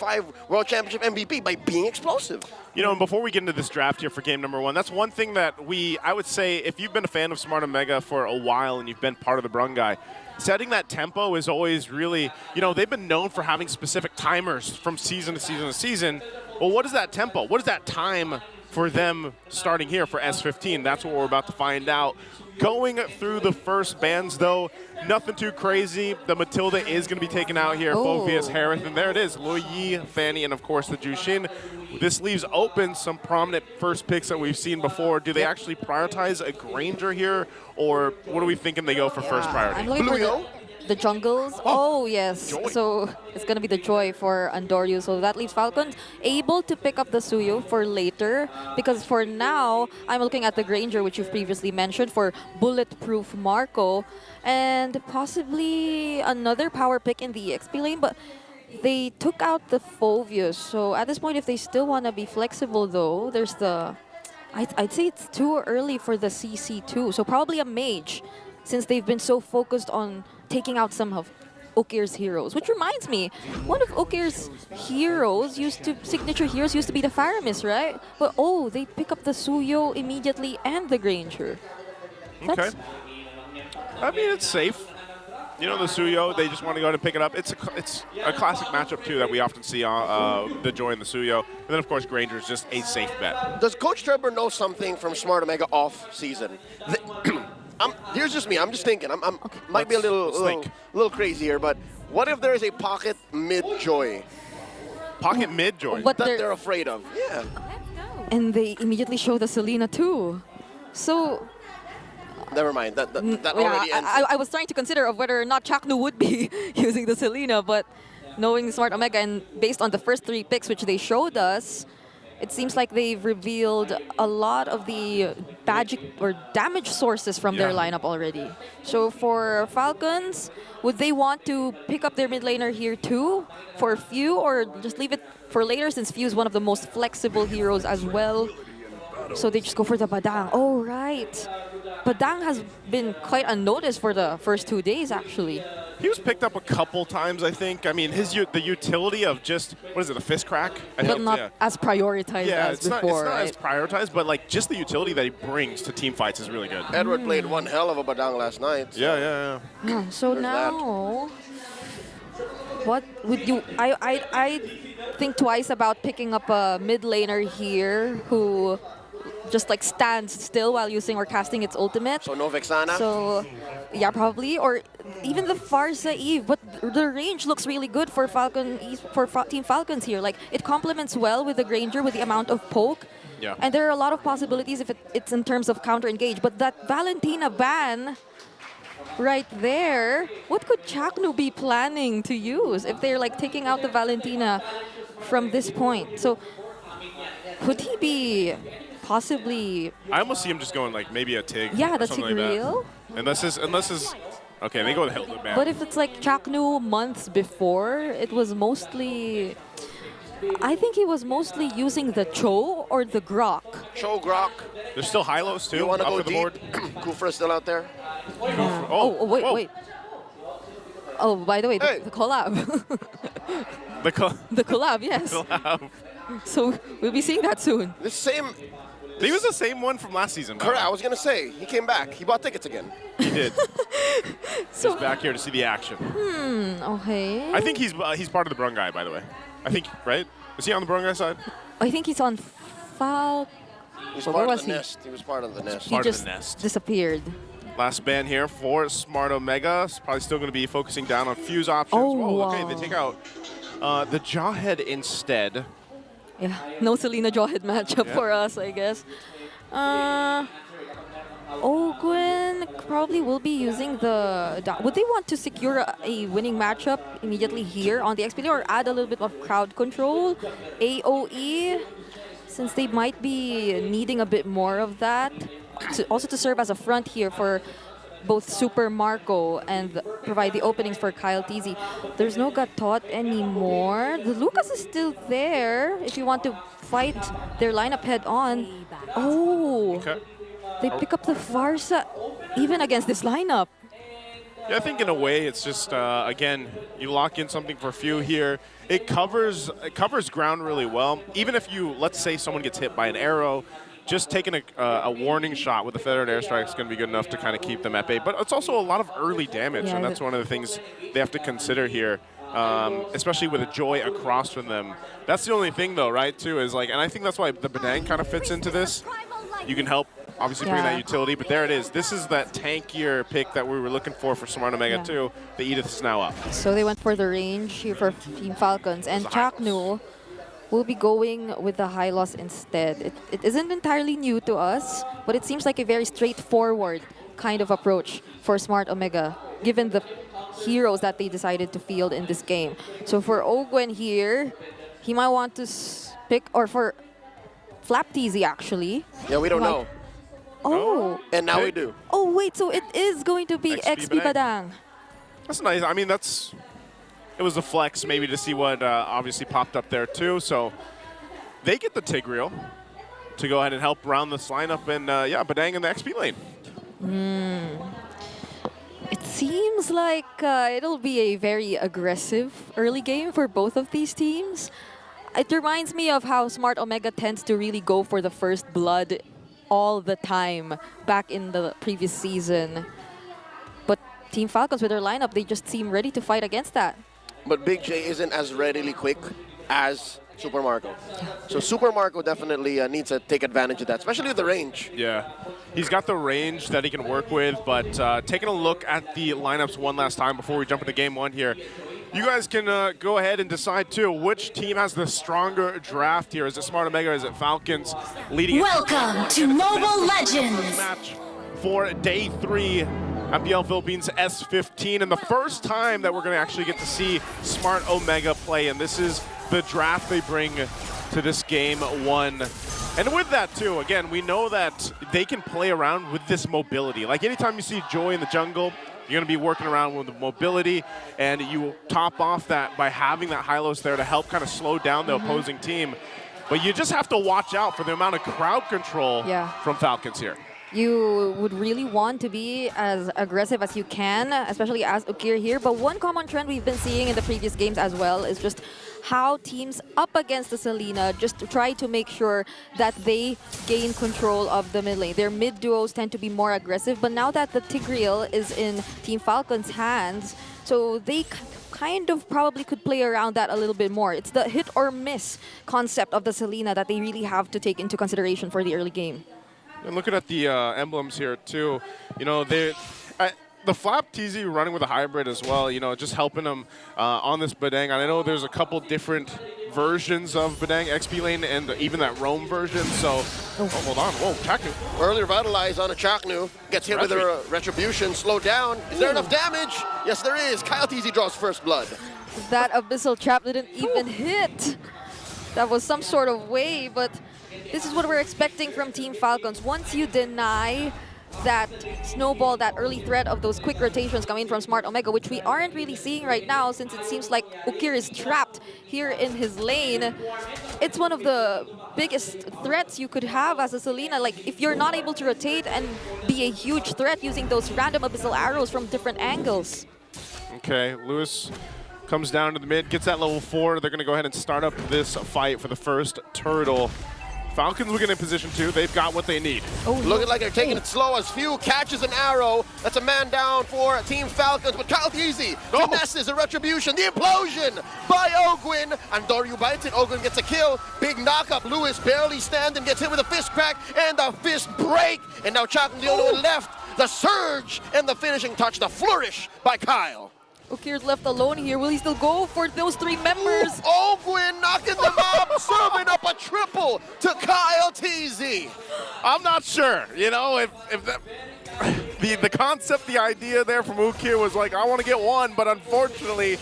5 World Championship MVP by being explosive. You know, and before we get into this draft here for game number 1, that's one thing that I would say, if you've been a fan of Smart Omega for a while and you've been part of the Brungai, setting that tempo is always really, you know, they've been known for having specific timers from season to season to season. Well, what is that tempo? What is that time for them starting here for S15? That's what we're about to find out. Going through the first bands, though, nothing too crazy. The Matilda is going to be taken out here. Phoveus, Harith, and there it is. Lu Yi, Fanny, and of course the Jushin. This leaves open some prominent first picks that we've seen before. Do they actually prioritize a Granger here, or what are we thinking they go for first priority? I'm looking for the jungles. Oh, yes. Joy. So it's going to be the Joy for Andoryu. So that leaves Falcons able to pick up the Suyo for later. Because for now, I'm looking at the Granger, which you've previously mentioned, for bulletproof Marco. And possibly another power pick in the XP lane. But they took out the Phoveus. So at this point, if they still want to be flexible, though, there's the... I'd say it's too early for the CC2. So probably a Mage, since they've been so focused on taking out some of Okir's heroes. Which reminds me, one of Okir's signature heroes used to be the Faramis, right? But they pick up the Suyo immediately and the Granger. Okay. I mean, it's safe. You know, the Suyo, they just want to go ahead and pick it up. It's a classic matchup, too, that we often see on the Joy and the Suyo. And then, of course, Granger is just a safe bet. Does Coach Trevor know something from Smart Omega off-season? Here's just me. I'm just thinking. Might be a little crazy here, but what if there is a pocket mid-Joy? Pocket mid-Joy? That they're afraid of. Yeah. And they immediately show the Selena, too. So... Never mind. That already ends. I was trying to consider of whether or not Chaknu would be using the Selena, but knowing Smart Omega and based on the first 3 picks which they showed us, it seems like they've revealed a lot of the damage sources from their lineup already. So for Falcons, would they want to pick up their mid laner here too for Few, or just leave it for later, since Few is one of the most flexible heroes as well? So they just go for the Badang. Oh, right. Badang has been quite unnoticed for the first 2 days, actually. He was picked up a couple times, I think. I mean, the utility of just, what is it, a fist crack? But not as prioritized as before. It's not as prioritized, but like just the utility that he brings to team fights is really good. Edward played one hell of a Badang last night. So. Yeah. So now, what would you... I think twice about picking up a mid laner here who just like stands still while using or casting its ultimate. So no Vexana? So, yeah, probably. Or even the Farsa Eve. But the range looks really good for Team Falcons here. Like, it complements well with the Granger with the amount of poke. Yeah. And there are a lot of possibilities if it's in terms of counter-engage. But that Valentina ban right there, what could Chaknu be planning to use if they're like taking out the Valentina from this point? So, could he be... possibly... I almost see him just going like maybe a Tig. Yeah, the Tig real. Unless is okay, they go with Hilda ban. But if it's like Chaknu months before, it was mostly... I think he was mostly using the Cho or the Grok. Cho, Grok. There's still Hylos too. You want to go for the board. Kufra still out there? Wait. Oh, by the way, the collab. The collab, yes. So we'll be seeing that soon. The same... He was the same one from last season. Correct. I was going to say, he came back. He bought tickets again. He did. So he's back here to see the action. Okay. I think he's part of the Brungai, by the way. I think, right? Is he on the Brungai side? I think he's on Fal... He's part of the nest. He was part of the nest. He just disappeared. Last ban here for Smart Omega. It's probably still going to be focusing down on Fuse options. Oh, whoa, wow. okay, they take out the Jawhead instead. Yeah, no Selena Jawhead matchup for us, I guess. Ogwen probably will be using the... Would they want to secure a winning matchup immediately here on the XP or add a little bit of crowd control? AOE, since they might be needing a bit more of that. Also to serve as a front here for both Super Marco and provide the openings for Kyle TZ. There's no Gatot anymore. The Lucas is still there if you want to fight their lineup head on. Oh, okay. They pick up the Farsa even against this lineup. Yeah, I think in a way it's just, again, you lock in something for a few here. It covers ground really well. Even if you, let's say someone gets hit by an arrow, just taking a warning shot with the feathered airstrike is going to be good enough to kind of keep them at bay. But it's also a lot of early damage, and that's one of the things they have to consider here, especially with a Joy across from them. That's the only thing, though, right, too, is like, and I think that's why the Badang kind of fits into this. You can help, obviously, bring that utility, but there it is. This is that tankier pick that we were looking for Smart Omega, too. The Edith is now up. So they went for the range here for Team Falcons, and Chaknu will be going with the high loss instead. It isn't entirely new to us, but it seems like a very straightforward kind of approach for Smart Omega, given the heroes that they decided to field in this game. So for Ogwen here, he might want to pick, or for Flap TZ actually. Yeah, we don't know. Oh. And now we do. Oh, wait, so it is going to be XP Badang. That's nice. I mean, it was a flex maybe to see what obviously popped up there too. So they get the Tigreal to go ahead and help round this lineup, and yeah, Badang in the XP lane. It seems like it'll be a very aggressive early game for both of these teams. It reminds me of how Smart Omega tends to really go for the first blood all the time back in the previous season. But Team Falcons with their lineup, they just seem ready to fight against that. But Big J isn't as readily quick as Super Marco. So Super Marco definitely needs to take advantage of that, especially with the range. Yeah, he's got the range that he can work with, but taking a look at the lineups one last time before we jump into game one here, you guys can go ahead and decide, too, which team has the stronger draft here. Is it Smart Omega or is it Falcons leading? Welcome to Mobile Legends! Match for Day 3, MPL Philippines S15, and the first time that we're going to actually get to see Smart Omega play, and this is the draft they bring to this game one. And with that, too, again, we know that they can play around with this mobility. Like, anytime you see Joy in the jungle, you're going to be working around with the mobility, and you top off that by having that Hylos there to help kind of slow down the opposing team. But you just have to watch out for the amount of crowd control from Falcons here. You would really want to be as aggressive as you can, especially as Ukir here. But one common trend we've been seeing in the previous games as well is just how teams up against the Selena just try to make sure that they gain control of the mid lane. Their mid duos tend to be more aggressive, but now that the Tigreal is in Team Falcon's hands, so they kind of probably could play around that a little bit more. It's the hit or miss concept of the Selena that they really have to take into consideration for the early game. And looking at the emblems here too, you know, the Flap TZ running with a hybrid as well, you know, just helping them on this Badang. And I know there's a couple different versions of Badang, XP lane, and even that Roam version. So, hold on. Whoa, Chaknu. Early revitalize on a Chaknu. Gets hit with a Retribution. Slow down. Is there enough damage? Yes, there is. Kyle TZ draws first blood. That Abyssal Trap didn't even hit. That was some sort of way, but this is what we're expecting from Team Falcons. Once you deny that snowball, that early threat of those quick rotations coming from Smart Omega, which we aren't really seeing right now since it seems like Ukir is trapped here in his lane. It's one of the biggest threats you could have as a Selena. Like, if you're not able to rotate and be a huge threat using those random Abyssal arrows from different angles. Okay, Lewis comes down to the mid, gets that level 4. They're going to go ahead and start up this fight for the first turtle. Falcons will get in position 2. They've got what they need. Looking like they're taking it slow as Few catches an arrow. That's a man down for Team Falcons, but Kyle TZ finesses a Retribution. The implosion by Ogwen, and Doryu bites it. Ogwen gets a kill. Big knockup. Lewis barely standing, gets hit with a fist crack and the fist break. And now Chaknu the only one left. The surge and the finishing touch, the flourish by Kyle. Ukir's left alone here. Will he still go for those 3 members? Ogwen knocking them up, serving up a triple to Kyle TZ. I'm not sure, you know, if that, the concept, the idea there from Ukir was like, I want to get one, but unfortunately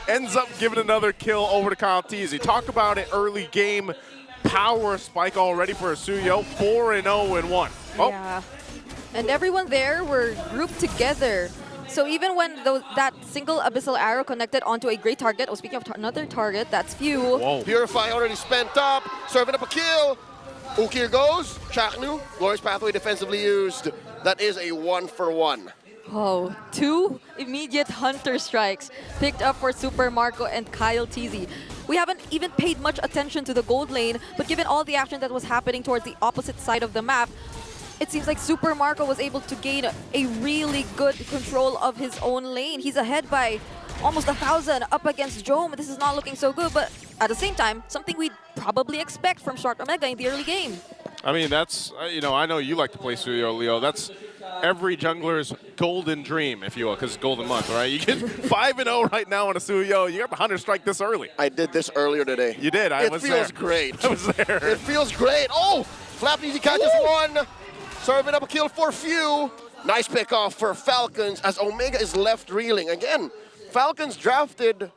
ends up giving another kill over to Kyle TZ. Talk about an early game power spike already for Suyo, 4-0 in 1. Yeah, and everyone there were grouped together. So even when that single Abyssal arrow connected onto a great target, speaking of another target, that's Few. Whoa. Purify already spent up, serving up a kill. Ukir goes, Chaknu, Glorious Pathway defensively used. That is a 1-for-1. Oh, 2 immediate Hunter strikes picked up for Super Marco and Kyle TZ. We haven't even paid much attention to the gold lane, but given all the action that was happening towards the opposite side of the map, it seems like Super Marco was able to gain a really good control of his own lane. He's ahead by almost 1,000 up against Jome. This is not looking so good, but at the same time, something we'd probably expect from Smart Omega in the early game. I mean, that's, I know you like to play Suyo, Leo. That's every jungler's golden dream, if you will, because it's golden month, right? You get 5-0 right now on a Suyo. You got the Hunter strike this early. I did this earlier today. You did. I was there. It feels great. I was there. It feels great. Oh, Flap Easy catches one. Serving up a kill for Few. Nice pick off for Falcons as Omega is left reeling. Again, Falcons drafted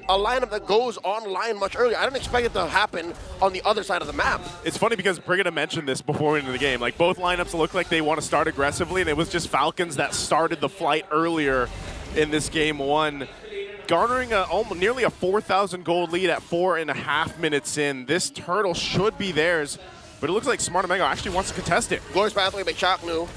a lineup that goes online much earlier. I didn't expect it to happen on the other side of the map. It's funny because Brigida mentioned this before into the game. Like, both lineups look like they want to start aggressively, and it was just Falcons that started the flight earlier in this game one, garnering nearly a 4,000 gold lead at 4.5 minutes in. This turtle should be theirs, but it looks like Smart Omega actually wants to contest it. Glorious pathway by Chaknu,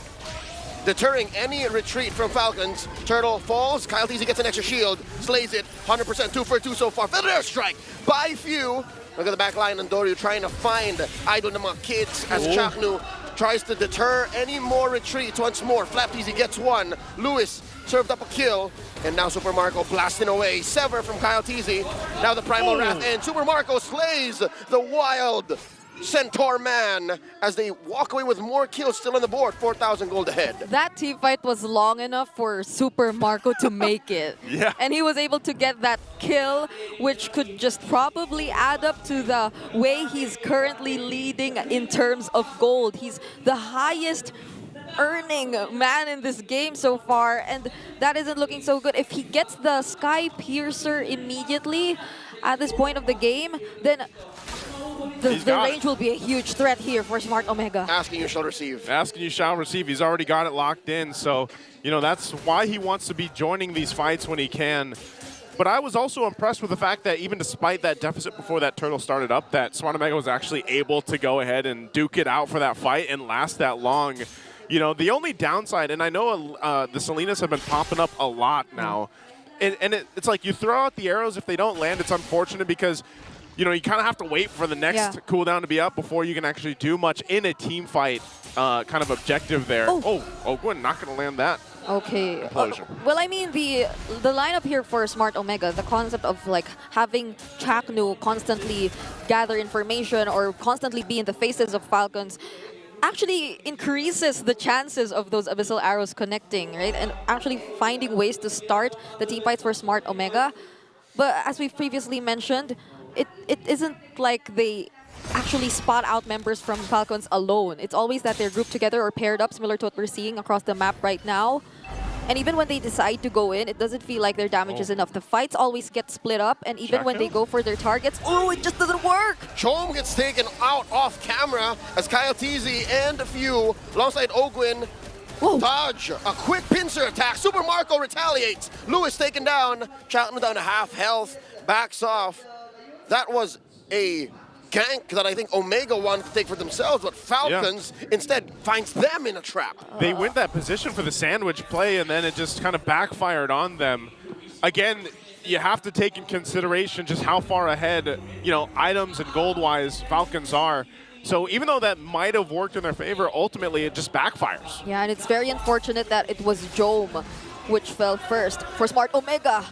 deterring any retreat from Falcons. Turtle falls, Kyle TZ gets an extra shield, slays it, 100%, 2 for 2 so far. Feather airstrike by Few. Look at the back line, and Doryu trying to find Idol Nama Kids as Chaknu tries to deter any more retreats once more. Flap TZ gets one, Lewis served up a kill, and now Super Marco blasting away. Sever from Kyle TZ, now the Primal Wrath, and Super Marco slays the wild Centaur man as they walk away with more kills still on the board, 4,000 gold ahead. That team fight was long enough for Super Marco to make it. Yeah. And he was able to get that kill, which could just probably add up to the way he's currently leading in terms of gold. He's the highest earning man in this game so far, and that isn't looking so good. If he gets the Sky Piercer immediately at this point of the game, then the range will be a huge threat here for Smart Omega. Asking you shall receive. Asking you shall receive. He's already got it locked in, so that's why he wants to be joining these fights when he can. But I was also impressed with the fact that even despite that deficit before that turtle started up, that Smart Omega was actually able to go ahead and duke it out for that fight and last that long. The only downside, and I know the Salinas have been popping up a lot now, and it's like you throw out the arrows. If they don't land, it's unfortunate because you kind of have to wait for the next cooldown to be up before you can actually do much in a team fight kind of objective there. Oh, good, not going to land that. Okay. Implosion. Well, I mean, the lineup here for Smart Omega, the concept of like having Chaknu constantly gather information or constantly be in the faces of Falcons actually increases the chances of those abyssal arrows connecting, right? And actually finding ways to start the team fights for Smart Omega. But as we've previously mentioned, it isn't like they actually spot out members from Falcons alone. It's always that they're grouped together or paired up, similar to what we're seeing across the map right now. And even when they decide to go in, it doesn't feel like their damage is enough. The fights always get split up, and even when they go for their targets, it just doesn't work! Chome gets taken out off camera as Kyle TZ and Few, alongside Ogwin, dodge a quick pincer attack. Super Marco retaliates. Lewis taken down. Chaknu down to half health, backs off. That was a gank that I think Omega wanted to take for themselves, but Falcons instead finds them in a trap. They went that position for the sandwich play, and then it just kind of backfired on them. Again, you have to take in consideration just how far ahead, items and gold-wise Falcons are. So even though that might have worked in their favor, ultimately it just backfires. Yeah, and it's very unfortunate that it was Jome which fell first for Smart Omega.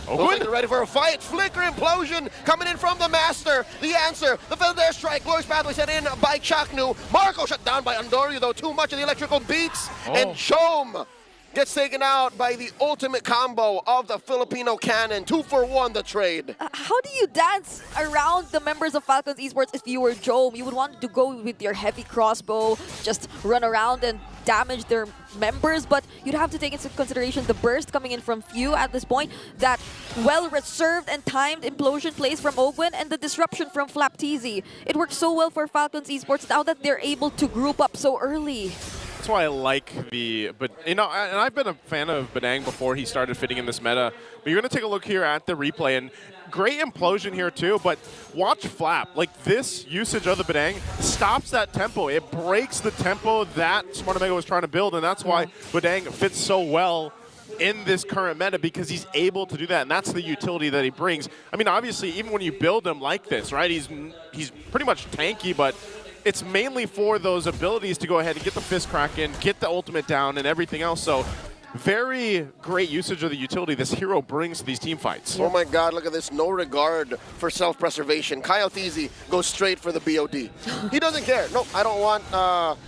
Looks like they're ready for a fight. Flicker Implosion coming in from the Master. The answer, the Feather Airstrike. Glorious pathway set in by Chaknu. Marco shut down by Andoryu, though too much of the electrical beats. And Chome gets taken out by the ultimate combo of the Filipino cannon. 2 for 1 the trade. How do you dance around the members of Falcons Esports if you were Jome? You would want to go with your heavy crossbow, just run around and damage their members, but you'd have to take into consideration the burst coming in from Few at this point, that well-reserved and timed implosion plays from Ogwin, and the disruption from Flap TZ. It works so well for Falcons Esports now that they're able to group up so early. That's why I like the, but you know, and I've been a fan of Badang before he started fitting in this meta. But you're going to take a look here at the replay, and great implosion here too, but watch Flap. Like, this usage of the Badang stops that tempo. It breaks the tempo that Smart Omega was trying to build, and that's why Badang fits so well in this current meta, because he's able to do that, and that's the utility that he brings. I mean, obviously, even when you build him like this, right, he's pretty much tanky, but it's mainly for those abilities to go ahead and get the fist crack in, get the ultimate down, and everything else. So very great usage of the utility this hero brings to these team fights. Oh my God, look at this. No regard for self-preservation. Kyle Teasy goes straight for the BOD. He doesn't care. Nope, I don't want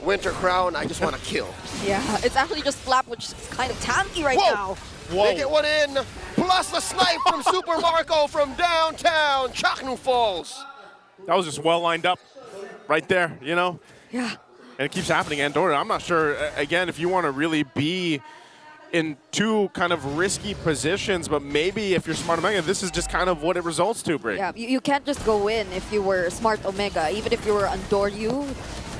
Winter Crown. I just want to kill. Yeah, it's actually just Flap, which is kind of tanky right now. Whoa. They get one in, plus the snipe from Super Marco from downtown. Chaknu falls. That was just well lined up right there, you know? Yeah. And it keeps happening. Andorra, I'm not sure, again, if you want to really be in two kind of risky positions, but maybe if you're Smart Omega, this is just kind of what it results to, Brig. Yeah, you can't just go in if you were Smart Omega, even if you were Andoryu.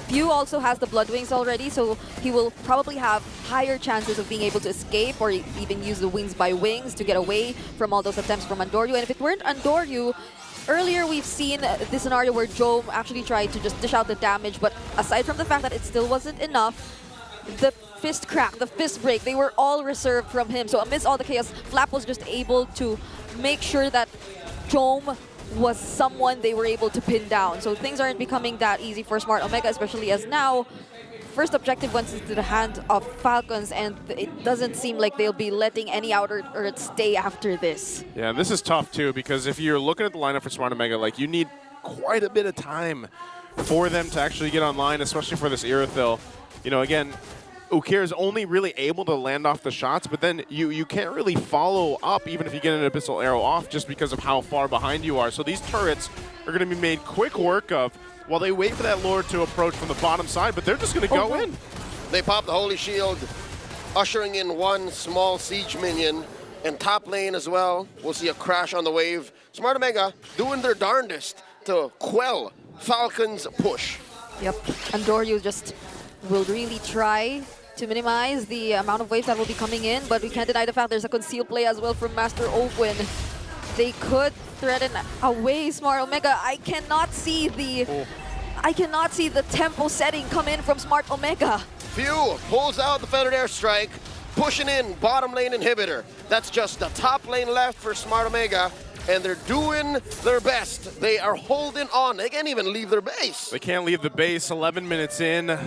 Few also has the Blood Wings already, so he will probably have higher chances of being able to escape or even use the Wings by Wings to get away from all those attempts from Andoryu. And if it weren't Andoryu, earlier we've seen this scenario where Jome actually tried to just dish out the damage, but aside from the fact that it still wasn't enough, the fist crack, the fist break, they were all reserved from him. So amidst all the chaos, Flap was just able to make sure that Jome was someone they were able to pin down. So things aren't becoming that easy for Smart Omega, especially as now first objective went into the hand of Falcons, and it doesn't seem like they'll be letting any outer Earth stay after this. Yeah, this is tough too, because if you're looking at the lineup for Smart Omega, like, you need quite a bit of time for them to actually get online, especially for this Irithyll. You know, again, Ukir is only really able to land off the shots, but then you can't really follow up even if you get an Abyssal Arrow off just because of how far behind you are. So these turrets are going to be made quick work of while they wait for that Lord to approach from the bottom side, but they're just going to go in. They pop the Holy Shield, ushering in one small siege minion, and top lane as well. We'll see a crash on the wave. Smart Omega doing their darndest to quell Falcons' push. Yep, Andoryu just will really try to minimize the amount of waves that will be coming in, but we can't deny the fact there's a concealed play as well from Master Ogwin. They could threaten away Smart Omega. I cannot see the tempo setting come in from Smart Omega. Few pulls out the Feathered Airstrike, pushing in bottom lane inhibitor. That's just the top lane left for Smart Omega, and they're doing their best. They are holding on. They can't even leave their base. They can't leave the base. 11 minutes in.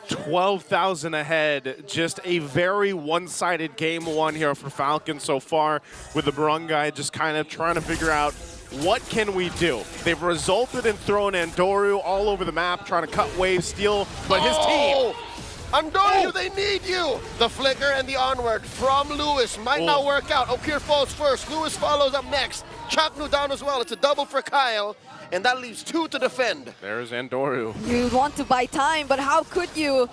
12,000 ahead. Just a very one-sided game one here for Falcons so far, with the Barangay just kind of trying to figure out what can we do. They've resulted in throwing Andoryu all over the map, trying to cut waves, steal, but his team. Andoryu, they need you! The flicker and the onward from Lewis might not work out. Okir falls first. Lewis follows up next. Chaknu down as well. It's a double for Kyle, and that leaves two to defend. There's Andoryu. You want to buy time, but how could you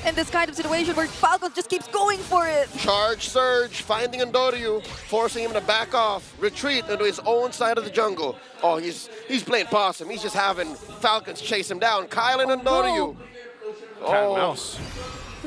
in this kind of situation where Falcons just keeps going for it? Charge Surge, finding Andoryu, forcing him to back off, retreat into his own side of the jungle. Oh, he's playing possum. He's just having Falcons chase him down. Kyle and Andoryu. Cat and mouse.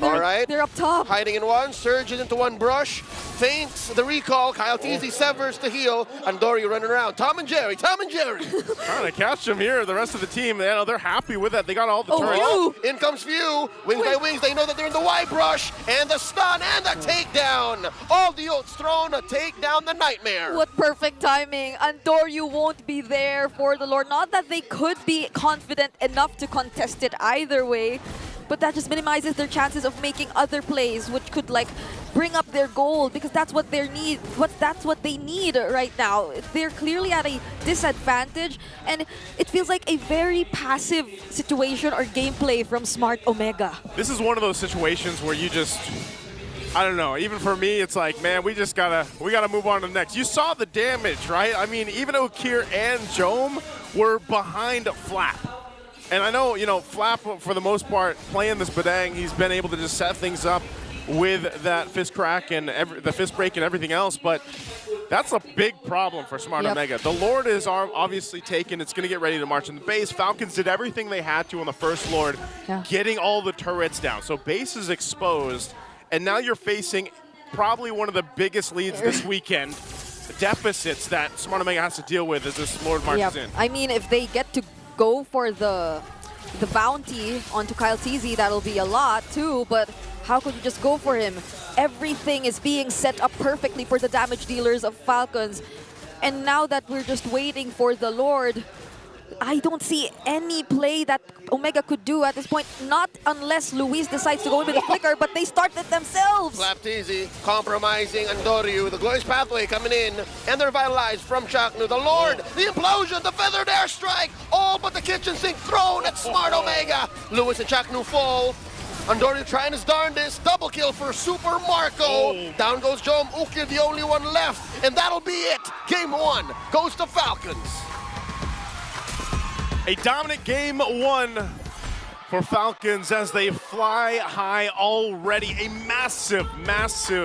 All right. They're up top. Hiding in one, surges into one brush, feints the recall. Kyle Teasy severs the heel, and Andoryu running around. Tom and Jerry. Trying to catch him here. The rest of the team, they're happy with that. They got all the turrets. Oh, in comes Few. Wings by wings. They know that they're in the Y brush, and the stun and the takedown. All the ults thrown to take down the Nightmare. What perfect timing. Andoryu won't be there for the Lord. Not that they could be confident enough to contest it either way, but that just minimizes their chances of making other plays, which could like bring up their goal, because that's what they need. That's what they need right now. They're clearly at a disadvantage, and it feels like a very passive situation or gameplay from Smart Omega. This is one of those situations where you just, I don't know, even for me, it's like, man, we gotta move on to the next. You saw the damage, right? I mean, even Okir and Jome were behind Flap. And I know, you know, Flap, for the most part, playing this Badang, he's been able to just set things up with that fist crack and the fist break and everything else. But That's a big problem for Smart Omega. The Lord is obviously taken. It's going to get ready to march in the base. Falcons did everything they had to on the first Lord, getting all the turrets down. So base is exposed, and now you're facing probably one of the biggest leads this weekend. Deficits that Smart Omega has to deal with as this Lord marches in. I mean, if they get to go for the bounty onto Kyle TZ, that'll be a lot too, but how could you just go for him? Everything is being set up perfectly for the damage dealers of Falcons. And now that we're just waiting for the Lord, I don't see any play that Omega could do at this point, not unless Luis decides to go in with a flicker, but they started themselves. Slapped easy, compromising Andoryu. The Glorious Pathway coming in, and they're vitalized from Chaknu. The Lord, the implosion, the feathered airstrike, all but the kitchen sink thrown at Smart Omega. Lewis and Chaknu fall. Andoryu trying his darndest. Double kill for Super Marco. Down goes Joe Ukir, the only one left, and that'll be it. Game 1 goes to Falcons. A dominant game 1 for Falcons as they fly high already. A massive, massive